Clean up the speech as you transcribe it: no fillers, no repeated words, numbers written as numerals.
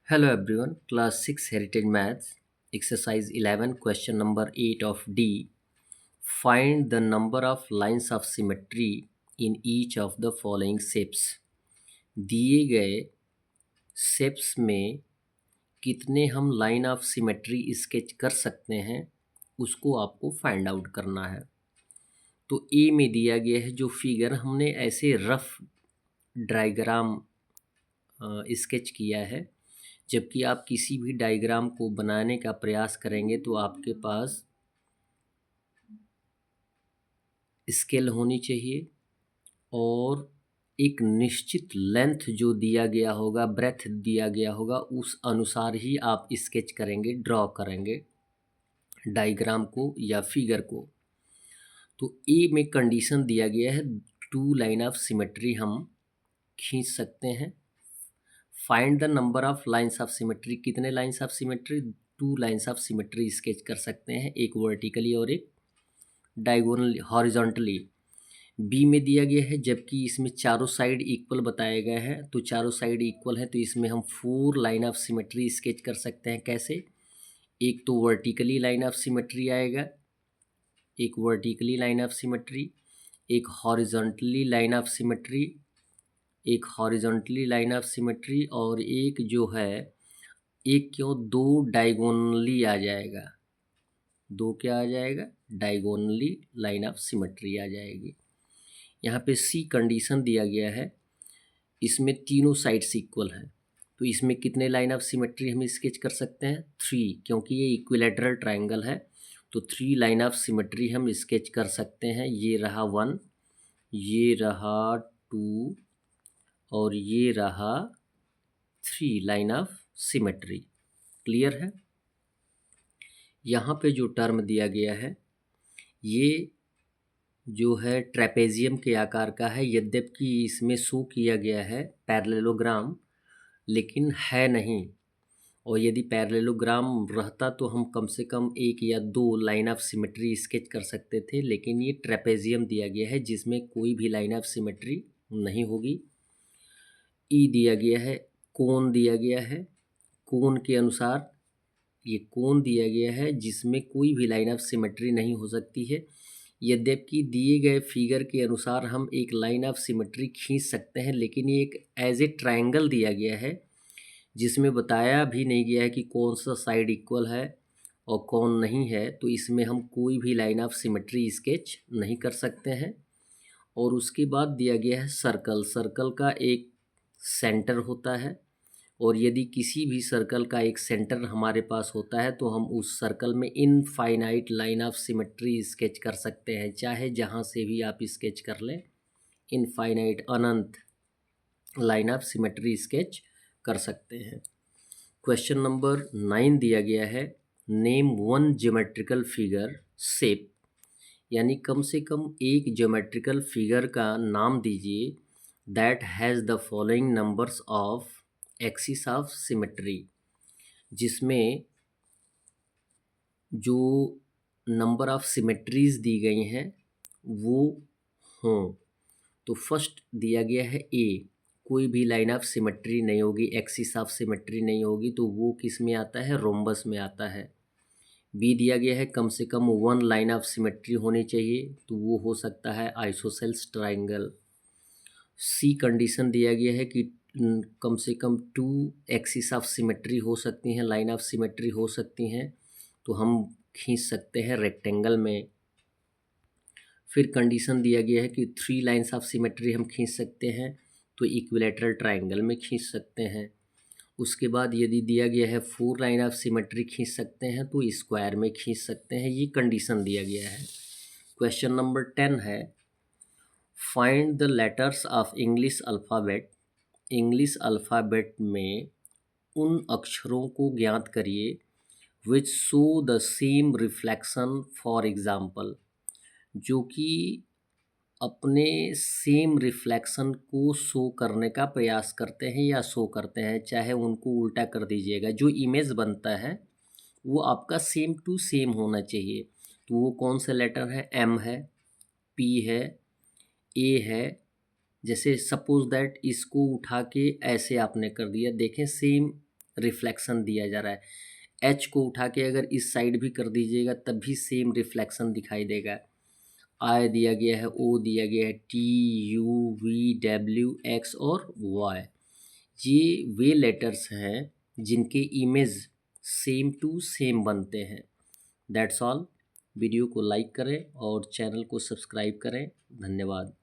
Hello everyone, class 6 Heritage Maths, exercise 11, question number 8 of D. Find the number of lines of symmetry in each of the following shapes. दिए गए shapes में कितने हम line of symmetry sketch कर सकते हैं उसको आपको फाइंड आउट करना है। तो ए में दिया गया है जो फिगर हमने ऐसे रफ डायग्राम स्केच किया है। जबकि आप किसी भी डायग्राम को बनाने का प्रयास करेंगे तो आपके पास स्केल होनी चाहिए और एक निश्चित लेंथ जो दिया गया होगा, ब्रेथ दिया गया होगा, उस अनुसार ही आप स्केच करेंगे, ड्रॉ करेंगे डायग्राम को या फिगर को। तो ए में कंडीशन दिया गया है 2 लाइन ऑफ सिमेट्री हम खींच सकते हैं। Find the number of lines of symmetry, कितने lines of symmetry? 2 lines of symmetry sketch कर सकते हैं, एक वर्टिकली और एक डायगोनली हॉरिजॉन्टली। बी में दिया गया है जबकि इसमें चारों साइड इक्वल बताया गया है, तो चारों साइड इक्वल है तो इसमें हम 4 लाइन ऑफ सिमेट्री स्केच कर सकते हैं। कैसे? एक तो वर्टिकली लाइन ऑफ सिमेट्री आएगा, एक वर्टिकली लाइन ऑफ सिमेट्री, एक हॉरिजॉन्टली लाइन ऑफ सिमेट्री, एक हॉरिजॉन्टली लाइन ऑफ सिमेट्री और एक जो है एक क्यों 2 डायगोनली आ जाएगा। 2 क्या आ जाएगा? डायगोनली लाइन ऑफ सिमेट्री आ जाएगी। यहाँ पे सी कंडीशन दिया गया है, इसमें तीनों साइड्स इक्वल हैं तो इसमें कितने लाइन ऑफ सिमेट्री हम स्केच कर सकते हैं? 3, क्योंकि ये इक्विलैटरल ट्रायंगल है तो 3 लाइन ऑफ सिमेट्री हम स्केच कर सकते हैं। ये रहा 1, ये रहा 2 और ये रहा 3 लाइन ऑफ सिमेट्री। क्लियर है? यहाँ पे जो टर्म दिया गया है ये जो है ट्रेपेजियम के आकार का है, यद्यपि इसमें शो किया गया है पैरेललोग्राम, लेकिन है नहीं। और यदि पैरेललोग्राम रहता तो हम कम से कम 1 या 2 लाइन ऑफ सिमेट्री स्केच कर सकते थे, लेकिन ये ट्रेपेजियम दिया गया है जिसमें कोई भी लाइन ऑफ सिमेट्री नहीं होगी। ई दिया गया है, कोण दिया गया है, कोण के अनुसार ये कोण दिया गया है जिसमें कोई भी लाइन ऑफ सिमेट्री नहीं हो सकती है। यद्यपि दिए गए फिगर के अनुसार हम एक लाइन ऑफ सिमेट्री खींच सकते हैं, लेकिन ये एक एज ए ट्रायंगल दिया गया है जिसमें बताया भी नहीं गया है कि कौन सा साइड इक्वल है और कौन नहीं है, तो इसमें हम कोई भी लाइन ऑफ सिमेट्री स्केच नहीं कर सकते हैं। और उसके बाद दिया गया है सर्कल। सर्कल का एक सेंटर होता है और यदि किसी भी सर्कल का एक सेंटर हमारे पास होता है तो हम उस सर्कल में infinite line of symmetry sketch कर सकते हैं, चाहे जहाँ से भी आप स्केच कर लें, infinite Anant line of symmetry sketch कर सकते हैं। क्वेश्चन नंबर 9 दिया गया है, नेम 1 ज्योमेट्रिकल फिगर शेप, यानी कम से कम एक ज्योमेट्रिकल फिगर का नाम दीजिए that has the following numbers of axis of symmetry, जिसमें जो नंबर ऑफ सिमेट्रीज दी गई हैं वो हों। तो फर्स्ट दिया गया है ए, कोई भी लाइन ऑफ सिमेट्री नहीं होगी, एक्सिस ऑफ सिमेट्री नहीं होगी, तो वो किस में आता है? रोम्बस में आता है। बी दिया गया है कम से कम 1 लाइन ऑफ सिमेट्री होनी चाहिए, तो वो हो सकता है आइसोसेल्स ट्रायंगल। सी कंडीशन दिया गया है कि कम से कम 2 एक्सिस ऑफ सिमेट्री हो सकती हैं, लाइन ऑफ सिमेट्री हो सकती हैं, तो हम खींच सकते हैं रेक्टेंगल में। फिर कंडीशन दिया गया है कि 3 लाइन्स ऑफ सिमेट्री हम खींच सकते हैं, तो इक्विलैटरल ट्रायंगल में खींच सकते हैं। उसके बाद यदि दिया गया है 4 लाइन ऑफ सिमेट्री खींच सकते हैं तो स्क्वायर में खींच सकते हैं, ये कंडीशन दिया गया है। क्वेश्चन नंबर 10 है, find the letters of English alphabet. English alphabet में उन अक्षरों को ज्ञात करिए which show the same reflection, for example, जो कि अपने सेम रिफ्लेक्शन को शो करने का प्रयास करते हैं या शो करते हैं, चाहे उनको उल्टा कर दीजिएगा, जो इमेज बनता है वो आपका सेम टू सेम होना चाहिए। तो वो कौन से लेटर है? एम है, पी है, ए है। जैसे सपोज दैट इसको उठा के ऐसे आपने कर दिया, देखें सेम रिफ्लेक्शन दिया जा रहा है। एच को उठा के अगर इस साइड भी कर दीजिएगा तब भी सेम रिफ्लेक्शन दिखाई देगा। आई दिया गया है, ओ दिया गया है, T, U, V, W, X और वाई। ये वे लेटर्स हैं जिनके इमेज सेम टू सेम बनते हैं। That's all. वीडियो को लाइक करें और चैनल को सब्सक्राइब करें। धन्यवाद।